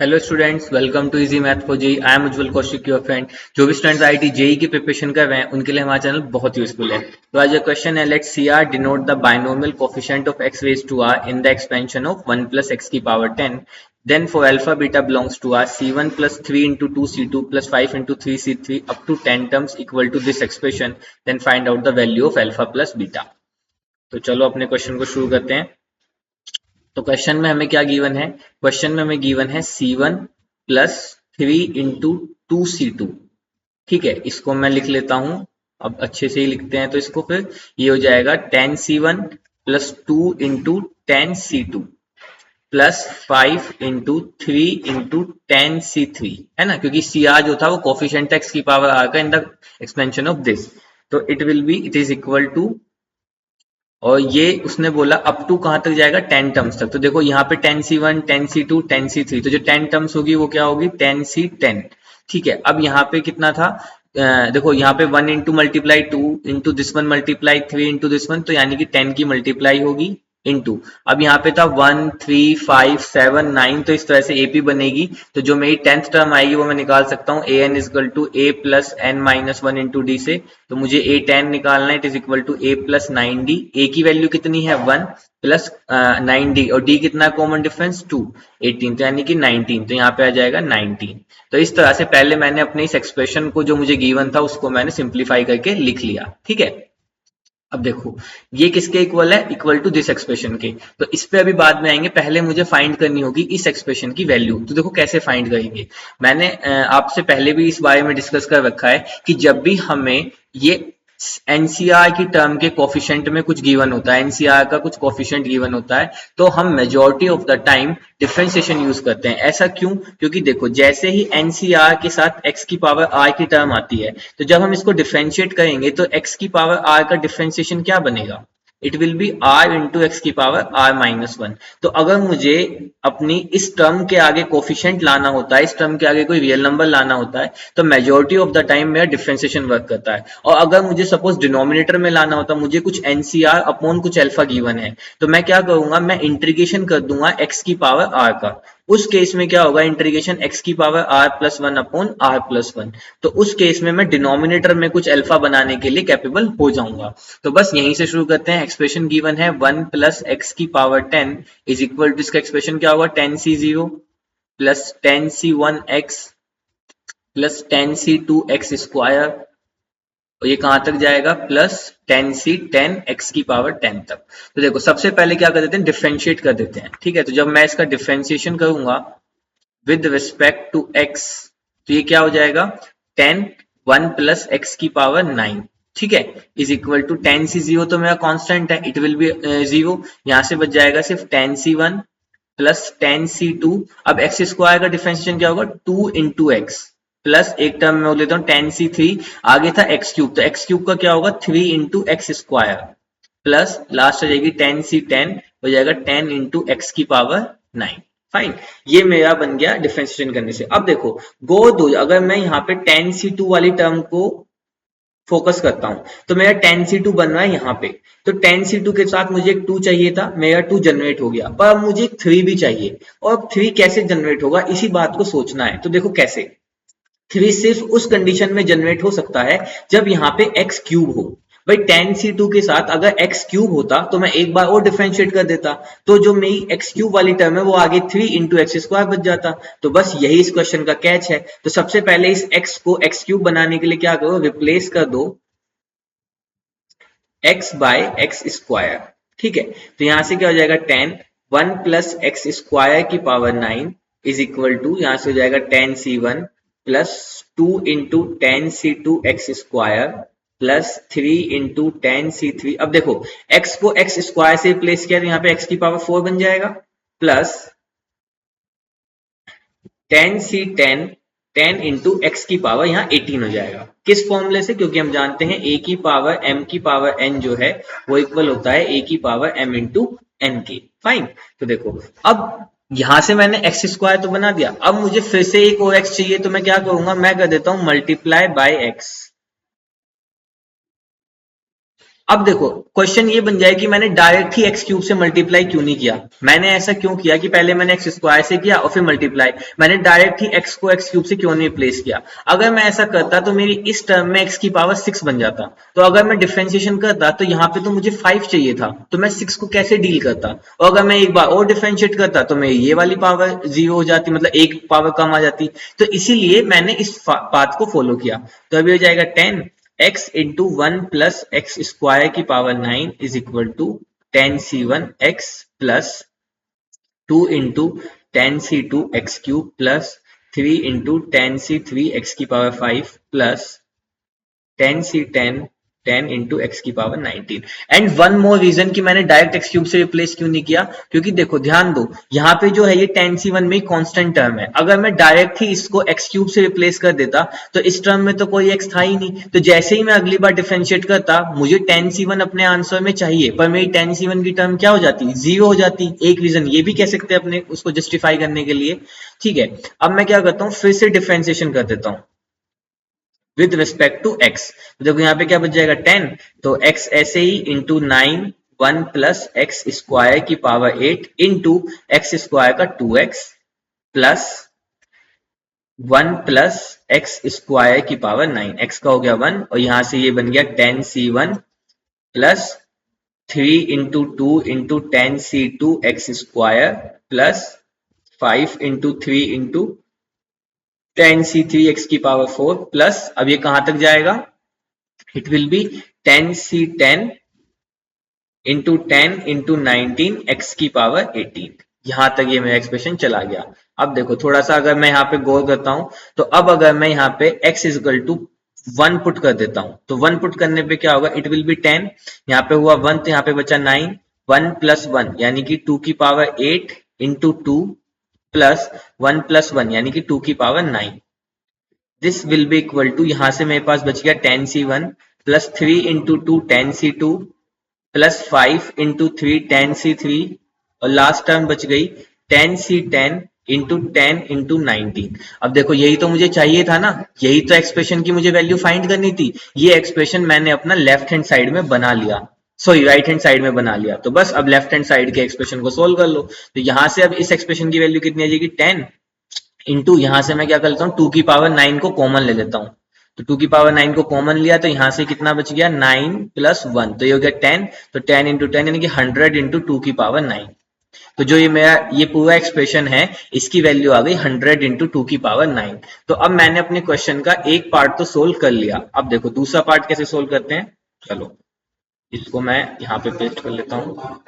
Hello students, welcome to easy math for JEE. I am Ujjwal Kaushik, your friend. जो भी students IIT JEE की preparation कर रहे हैं उनके लिए हमारा चैनल बहुत यूजफुल है। तो आज ये क्वेश्चन है, let C R denote the binomial coefficient of X raise to R in the expansion of 1 plus X की power 10। Then for alpha beta belongs to R C1 plus 3 into 2C2 plus 5 into 3C3 up to 10 terms equal to this expression. Then find out the value of alpha plus beta. तो चलो अपने question को शुरू करते हैं। तो question में हमें क्या गिवन है? क्वेश्चन में हमें गिवन है C1 प्लस 3 इंटू 2C2। ठीक है, इसको मैं लिख लेता हूं। अब अच्छे से ही लिखते हैं तो इसको फिर ये हो जाएगा 10C1 plus 2 into 10C2 plus 5 into 3 into 10C3, है ना, क्योंकि सी आर जो था वो कोफिशिएंट एक्स की पावर आर का इन द एक्सपेंशन ऑफ दिस। तो इट इज इक्वल टू, और ये उसने बोला अप टू कहां तक जाएगा? 10 टर्म्स तक। तो देखो यहाँ पे 10C1 10C2 10C3, तो जो 10 टर्म्स होगी वो क्या होगी? 10C10। ठीक है, अब यहाँ पे कितना था? देखो यहाँ पे 1 into multiply 2 into this one multiply 3 into this one, तो यानी कि 10 की मल्टीप्लाई होगी इंटू। अब यहाँ पे था 1 3 5 7 9, तो इस तरह से एपी बनेगी। तो जो मेरी 10th टर्म आएगी वो मैं निकाल सकता हूँ A N equal to A plus N minus one into D से। तो मुझे ए 10 निकालना है, it is equal to A plus 9डी। ए की वैल्यू कितनी है? 1 प्लस 9डी, और डी कितना कॉमन डिफरेंस? 2, 18, तो यानी कि 19। तो यहाँ पे आ जाएगा 19। तो इस तरह से पहले मैंने अपने इस एक्सप्रेशन को जो मुझे गिवन था उसको मैंने सिंप्लीफाई करके लिख लिया। ठीक है, अब देखो ये किसके इक्वल है? इक्वल टू दिस एक्सप्रेशन के। तो इस पे अभी बाद में आएंगे, पहले मुझे फाइंड करनी होगी इस एक्सप्रेशन की वैल्यू। तो देखो कैसे फाइंड करेंगे। मैंने आपसे पहले भी इस बारे में डिस्कस कर रखा है कि जब भी हमें ये एनसीआर की टर्म के कोफिशिएंट में कुछ गिवन होता है, एनसीआर का कुछ कोफिशिएंट गिवन होता है, तो हम majority of the time differentiation use करते हैं। ऐसा क्यों? क्योंकि देखो जैसे ही एनसीआर के साथ एक्स की पावर आर की टर्म आती है, तो जब हम इसको डिफरेंशिएट करेंगे तो एक्स की पावर आर का डिफरेंशिएशन क्या बनेगा? It will be R into X की पावर आर माइनस वन। तो अगर मुझे अपनी इस टर्म के आगे कोफिशिएंट लाना होता है, इस टर्म के आगे कोई रियल नंबर लाना होता है, तो मेजोरिटी ऑफ द टाइम मेरा डिफरेंशिएशन वर्क करता है। और अगर मुझे सपोज डिनोमिनेटर में लाना होता, मुझे कुछ एनसीआर अपॉन कुछ अल्फा गिवन है, तो मैं क्या करूंगा? मैं इंटीग्रेशन कर दूंगा एक्स की पावर आर का। उस केस में क्या होगा? इंटीग्रेशन एक्स की power R plus one upon R plus one. तो उस केस में मैं डिनोमिनेटर में कुछ अल्फा बनाने के लिए कैपेबल हो जाऊंगा। तो बस यहीं से शुरू करते हैं। एक्सप्रेशन गिवन है 1 प्लस एक्स की पावर 10 इज इक्वल टू, इसका एक्सप्रेशन क्या होगा? 10C0 plus 10C1x plus 10C2x square, और ये कहां तक जाएगा? प्लस 10C10x की पावर 10 तक। तो देखो सबसे पहले क्या कर देते हैं? डिफरेंशिएट कर देते हैं। ठीक है, तो जब मैं इसका डिफरेंशिएशन करूंगा विद रिस्पेक्ट टू x, तो ये क्या हो जाएगा? 10 1 प्लस एक्स की पावर 9। ठीक है, इज इक्वल टू 10C0 तो मेरा कांस्टेंट है, इट विल बी 0। यहां से बच जाएगा सिर्फ 10C1 प्लस 10C2। अब एक्स स्क्वायर का डिफरेंशिएशन क्या होगा? 2 इंटू एक्स प्लस एक टर्म में लेता हूँ 10C3, आगे था एक्स क्यूब, तो एक्स क्यूब का क्या होगा? 3 into X square plus last आ जाएगी 10C10, हो जाएगा 10 इंटू एक्स की पावर 9। फाइन, ये मेरा बन गया डिफरेंशिएशन करने से। अब देखो गो दो, अगर मैं यहाँ पे 10C2 वाली टर्म को फोकस करता हूं तो मेरा 10C2 बन रहा है यहाँ पे। तो 10C2 के साथ मुझे एक 2 चाहिए था, मेरा 2 जनरेट हो गया, पर अब मुझे एक 3 भी चाहिए। और 3 कैसे जनरेट होगा, इसी बात को सोचना है। तो देखो कैसे 3 सिर्फ उस कंडीशन में जनरेट हो सकता है जब यहाँ पे एक्स क्यूब हो। भाई 10C2 के साथ अगर एक्स क्यूब होता तो मैं एक बार और डिफरेंशिएट कर देता, तो जो मेरी एक्स क्यूब वाली टर्म है वो आगे 3 इंटू एक्स स्क्वायर बच जाता। तो बस यही इस क्वेश्चन का कैच है। तो सबसे पहले इस एक्स को एक्स क्यूब बनाने के लिए क्या करो? रिप्लेस कर दो एक्स बाय एक्स स्क्वायर। ठीक है, तो यहां से क्या हो जाएगा? 10 1 प्लस एक्स स्क्वायर की पावर 9 इज इक्वल टू, यहां से हो जाएगा 10C1 plus 2 into 10C2 x square plus 3 into 10C3। अब देखो x को एक्स स्क्वायर से रिप्लेस किया तो यहाँ पे x की पावर 4 बन जाएगा, प्लस 10C10 10 इंटू एक्स की पावर यहाँ 18 हो जाएगा। किस फॉर्मूले से? क्योंकि हम जानते हैं a की पावर m की पावर n जो है वो इक्वल होता है a की पावर m इंटू n के। फाइन, तो देखो अब यहां से मैंने एक्स स्क्वायर तो बना दिया, अब मुझे फिर से एक और एक्स चाहिए, तो मैं क्या करूंगा? मैं कर देता हूं मल्टीप्लाई बाय एक्स। अब देखो क्वेश्चन ये बन जाए कि मैंने डायरेक्ट ही एक्स क्यूब से मल्टीप्लाई क्यों नहीं किया। मैंने ऐसा क्यों किया कि पहले मैंने एक्स स्क्वायर से किया और फिर मल्टीप्लाई, मैंने डायरेक्ट ही एक्स को एक्स क्यूब से क्यों नहीं रिप्लेस किया। अगर मैं ऐसा करता तो मेरी इस टर्म में एक्स की पावर 6 बन जाता। तो अगर मैं डिफरेंशिएशन करता तो यहाँ पे तो मुझे 5 चाहिए था, तो मैं 6 को कैसे डील करता। और अगर मैं एक बार और डिफरेंशिएट करता तो मेरी ये वाली पावर 0 हो जाती, मतलब एक पावर कम आ जाती। तो इसीलिए मैंने इस पाथ को फॉलो किया। तो अभी हो जाएगा 10 x into 1 plus X square की power 9 is equal to 10c1 x plus 2 into 10c2 x cube plus 3 into 10c3 x की power 5 plus 10c10 10 into X की power 19। And one more reason कि मैंने डायरेक्ट एक्स क्यूब से replace क्यों नहीं किया, क्योंकि देखो ध्यान दो यहाँ पे जो है ये 10c1 में कांस्टेंट टर्म है। अगर मैं डायरेक्ट ही इसको एक्स क्यूब से रिप्लेस कर देता तो इस टर्म में तो कोई एक्स था ही नहीं। तो जैसे ही मैं अगली बार डिफरेंशिएट करता मुझे 10c1 अपने आंसर में चाहिए, पर मेरी 10c1 की टर्म क्या हो जाती, 0 हो जाती। एक रीजन ये भी कह सकते हैं अपने उसको जस्टिफाई करने के लिए। ठीक है, अब मैं क्या करता हूँ, फिर से डिफरेंशिएशन कर देता हूँ विद रिस्पेक्ट टू एक्स। देखो यहाँ पे क्या बच जाएगा 10, तो x ऐसे ही इंटू 9 1 प्लस एक्स स्क्वायर की पावर 8 इंटू एक्स स्क्वायर का 2x plus 1 plus X square की पावर 9, x का हो गया 1 और यहां से ये बन गया 10c1 plus 3 into 2 into 10c2 x square plus 5 into 3 into 10c3 x की पावर 4 प्लस, अब ये कहां तक जाएगा, it will be 10c10 into 10 into 19 x की पावर 18। यहां तक ये मेरा एक्सप्रेशन चला गया। अब देखो थोड़ा सा अगर मैं यहाँ पे गौर करता हूं तो अब अगर मैं यहाँ पे x is equal to 1 put कर देता हूं तो 1 पुट करने पे क्या होगा, इट विल बी 10, यहाँ पे हुआ 1 तो यहाँ पे बचा 9, 1 प्लस 1 यानी कि 2 की पावर 8 इंटू 2 प्लस 1 प्लस 1 यानी कि 2 की power 9। This will be equal to, यहां से मेरे पास बच गया 10c1 plus 3 into 2 10c2 plus 5 into 3 10c3 और लास्ट टर्म बच गई 10c10 इंटू 10 इंटू 19। अब देखो यही तो मुझे चाहिए था ना, यही तो एक्सप्रेशन की मुझे वैल्यू फाइंड करनी थी। ये एक्सप्रेशन मैंने अपना लेफ्ट हैंड साइड में बना लिया, सॉरी राइट हैंड साइड में बना लिया। तो बस अब लेफ्ट हैंड साइड के एक्सप्रेशन को सोल्व कर लो। तो यहां से अब इस एक्सप्रेशन की वैल्यू कितनी आ जाएगी 10 इंटू, यहां से मैं क्या कर लेता हूँ 2 की पावर 9 को कॉमन ले लेता हूँ। तो 2 की पावर 9 को कॉमन लिया तो यहां से कितना बच गया 9 प्लस 1, तो ये हो गया 10। तो 10 इंटू 10 यानी कि 100 इंटू 2 की पावर 9। तो जो ये मेरा ये पूरा एक्सप्रेशन है इसकी वैल्यू आ गई 100 इंटू 2 की पावर 9। तो अब मैंने अपने क्वेश्चन का एक पार्ट तो सोल्व कर लिया। अब देखो दूसरा पार्ट कैसे सोल्व करते हैं, चलो इसको मैं यहाँ पे पेस्ट कर लेता हूँ।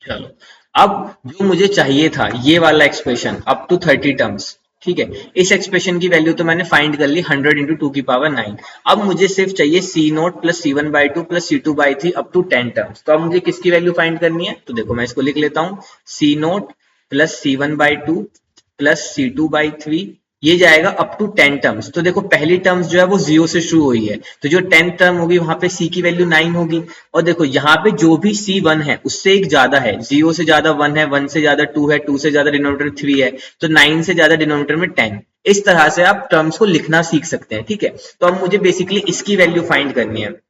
चलो अब जो मुझे चाहिए था ये वाला एक्सप्रेशन अप टू 30 टर्म्स, ठीक है, इस एक्सप्रेशन की वैल्यू तो मैंने फाइंड कर ली 100 इंटू 2 की पावर 9। अब मुझे सिर्फ चाहिए C naught plus C one by two plus C two by three up to 10 terms. तो अब मुझे किसकी वैल्यू फाइंड करनी है, तो देखो मैं इसको लिख लेता हूँ, C naught plus C one by two plus C two by three, ये जाएगा अप टू 10 टर्म्स। तो देखो पहली टर्म्स जो है वो 0 से शुरू हुई है, तो जो 10 टर्म होगी वहां पे c की वैल्यू 9 होगी। और देखो यहाँ पे जो भी c1 है उससे एक ज्यादा है, 0 से ज्यादा 1 है, 1 से ज्यादा 2 है, 2 से ज्यादा डिनोमिनेटर 3 है, तो 9 से ज्यादा डिनोमिनेटर में 10। इस तरह से आप टर्म्स को लिखना सीख सकते हैं, ठीक है। तो अब मुझे बेसिकली इसकी वैल्यू फाइंड करनी है।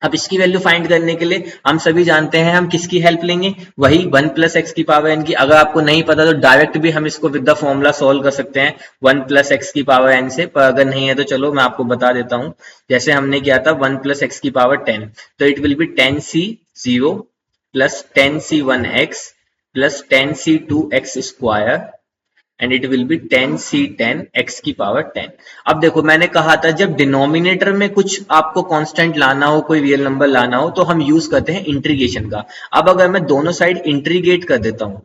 अब इसकी वैल्यू फाइंड करने के लिए हम सभी जानते हैं हम किसकी हेल्प लेंगे, वही 1 प्लस एक्स की पावर एन की। अगर आपको नहीं पता तो डायरेक्ट भी हम इसको विद द फॉर्मूला सोल्व कर सकते हैं 1 प्लस एक्स की पावर एन से, पर अगर नहीं है तो चलो मैं आपको बता देता हूं। जैसे हमने किया था 1 प्लस एक्स की पावर 10, तो it will B 10c0 plus 10c1x plus 10c2x square and it will B 10c10 x की पावर 10। अब देखो मैंने कहा था जब डिनोमिनेटर में कुछ आपको कांस्टेंट लाना हो, कोई रियल नंबर लाना हो, तो हम यूज करते हैं इंटीग्रेशन का। अब अगर मैं दोनों साइड इंटीग्रेट कर देता हूं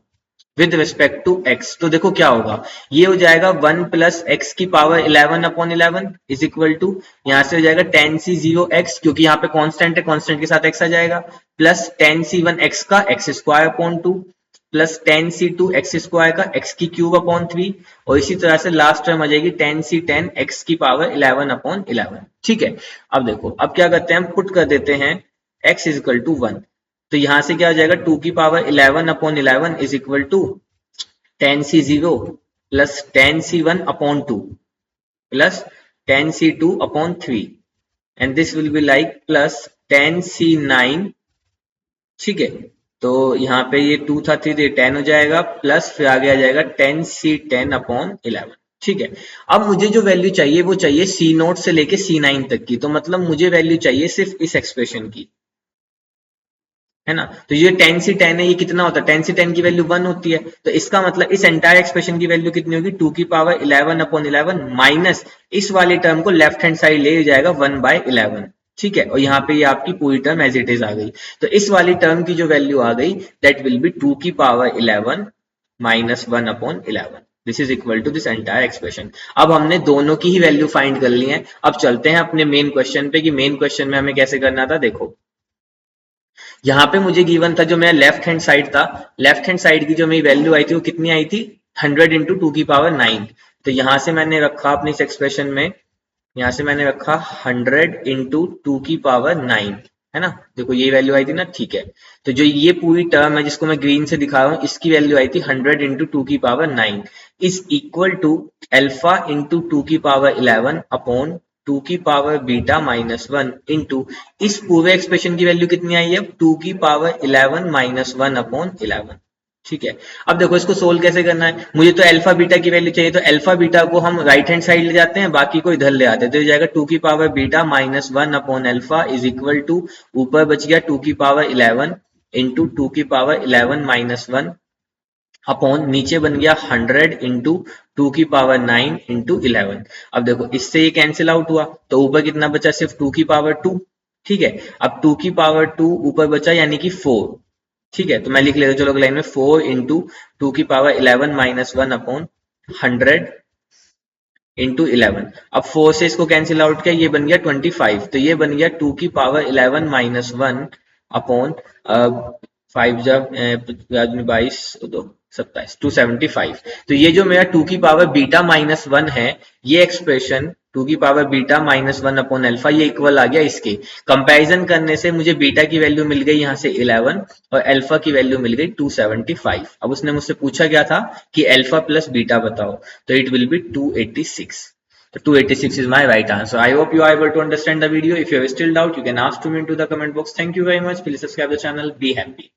विद रिस्पेक्ट टू x, तो देखो क्या होगा, ये हो जाएगा 1 प्लस एक्स की power 11 upon 11 is equal to, यहां से हो जाएगा 10c0x, क्योंकि यहाँ पे कांस्टेंट है, कांस्टेंट के साथ x आ जाएगा, प्लस 10c1x का x square upon 2 plus 10c2x square का x की क्यूब अपॉन 3, और इसी तरह से लास्ट टर्म आ जाएगी 10c10 x की पावर 11 अपॉन 11। ठीक है, अब देखो अब क्या करते हैं, हम पुट कर देते हैं x इज इक्वल टू 1, तो यहां से क्या हो जाएगा 2 की power 11 upon 11 is equal to 10c0 plus 10c1 upon 2 plus 10c2 upon 3 and this will be like plus 10C9, ठीक है। तो यहाँ पे ये 2 था 3, ये 10 हो जाएगा, प्लस फिर आगे आ जाएगा 10C10/11, ठीक है। अब मुझे जो वैल्यू चाहिए वो चाहिए C0 से लेके C9 तक की, तो मतलब मुझे वैल्यू चाहिए सिर्फ इस एक्सप्रेशन की, है ना। तो ये 10C10 है, ये कितना होता है, 10C10 की वैल्यू 1 होती है, तो इसका मतलब इस एंटायर एक्सप्रेशन की वैल्यू कितनी होगी, 2^11/11 माइनस इस वाली टर्म को लेफ्ट हैंड साइड ले जाएगा 1/11, ठीक है। और यहाँ पे ये आपकी पूरी टर्म एज इट इज आ गई, तो इस वाली टर्म की जो वैल्यू आ गई that will be 2^11 minus 1/11। This is equal to this entire expression. अब हमने दोनों की ही वैल्यू फाइंड कर ली है। अब चलते हैं अपने मेन क्वेश्चन पे कि मेन क्वेश्चन में हमें कैसे करना था। देखो यहाँ पे मुझे गिवन था, जो मेरा लेफ्ट हैंड साइड था, लेफ्ट हैंड साइड की जो मेरी वैल्यू आई थी वो कितनी आई थी, 100 इंटू 2^9। तो यहाँ से मैंने रखा अपने इस एक्सप्रेशन में, यहाँ से मैंने रखा 100 इंटू 2^9, है ना। देखो ये वैल्यू आई थी ना, ठीक है। तो जो ये पूरी टर्म है जिसको मैं ग्रीन से दिखा रहा हूँ, इसकी वैल्यू आई थी 100 into 2^9 is equal to alpha into 2^11 upon 2^β-1 into इस पूरे एक्सप्रेशन की वैल्यू कितनी आई है, 2^11-1/11, ठीक है। अब देखो इसको सोल्व कैसे करना है, मुझे तो अल्फा बीटा की वैल्यू चाहिए, तो अल्फा बीटा को हम राइट हैंड साइड ले जाते हैं, बाकी को इधर ले आते हैं, तो ये जाएगा 2^β-1/11 इज इक्वल टू, ऊपर बच गया 2^11 इंटू 2^11-1 अपॉन नीचे बन गया 100 इंटू 2^9 इंटू 11। अब देखो इससे ये कैंसिल आउट हुआ, तो ऊपर कितना बचा, सिर्फ 2^2, ठीक है। अब 2^2 ऊपर बचा यानी कि 4, ठीक है। तो मैं लिख लेता हूँ, चलो लाइन में 4 इंटू 2^11-1 अपॉन 100 इंटू 11। अब 4 से इसको कैंसिल आउट किया, ये बन गया 25, तो ये बन गया 2^11-1 अपॉन 5 जब 22 तो 27, 275। तो ये जो मेरा 2^β-1 है, ये एक्सप्रेशन 2^β-1 अपॉन अल्फा, ये इक्वल आ गया इसके। कंपैरिजन करने से मुझे बीटा की वैल्यू मिल गई यहाँ से 11 और अल्फा की वैल्यू मिल गई 275। अब उसने मुझसे पूछा क्या था कि अल्फा प्लस बीटा बताओ, तो it will B 286. So 286 is my right answer. I hope you are able to understand the video. If you have still doubt, you can ask to me into the comment box. Thank you very much. Please subscribe the channel. Be happy.